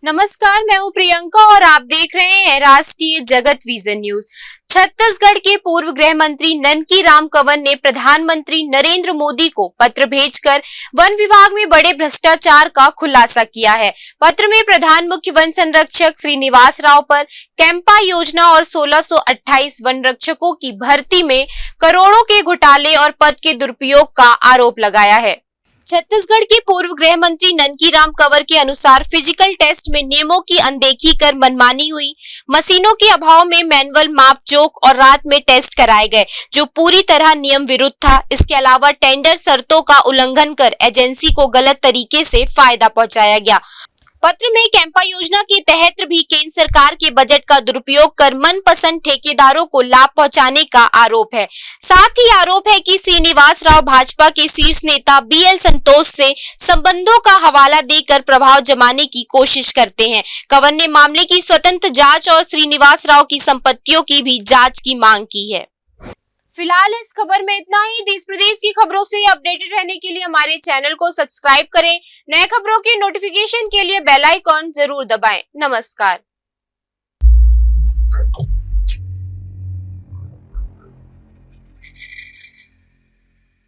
नमस्कार, मैं हूं प्रियंका और आप देख रहे हैं राष्ट्रीय जगत विजन न्यूज। छत्तीसगढ़ के पूर्व गृह मंत्री ननकी राम कंवर ने प्रधानमंत्री नरेंद्र मोदी को पत्र भेजकर वन विभाग में बड़े भ्रष्टाचार का खुलासा किया है। पत्र में प्रधान मुख्य वन संरक्षक श्रीनिवास राव पर कैंपा योजना और 1628 वन रक्षकों की भर्ती में करोड़ों के घोटाले और पद के दुरुपयोग का आरोप लगाया है। छत्तीसगढ़ के पूर्व गृह मंत्री ननकी राम कंवर के अनुसार फिजिकल टेस्ट में नियमों की अनदेखी कर मनमानी हुई, मशीनों के अभाव में मैनुअल मापजोख और रात में टेस्ट कराए गए जो पूरी तरह नियम विरुद्ध था। इसके अलावा टेंडर शर्तों का उल्लंघन कर एजेंसी को गलत तरीके से फायदा पहुंचाया गया। पत्र में कैंपा योजना के तहत भी केंद्र सरकार के बजट का दुरुपयोग कर मनपसंद ठेकेदारों को लाभ पहुंचाने का आरोप है। साथ ही आरोप है कि श्रीनिवास राव भाजपा के शीर्ष नेता बीएल संतोष से संबंधों का हवाला देकर प्रभाव जमाने की कोशिश करते हैं। कंवर ने मामले की स्वतंत्र जांच और श्रीनिवास राव की संपत्तियों की भी जांच की मांग की है। फिलहाल इस खबर में इतना ही। देश प्रदेश की खबरों से अपडेटेड रहने के लिए हमारे चैनल को सब्सक्राइब करें। नए खबरों की नोटिफिकेशन के लिए बेल आइकॉन जरूर दबाएं। नमस्कार।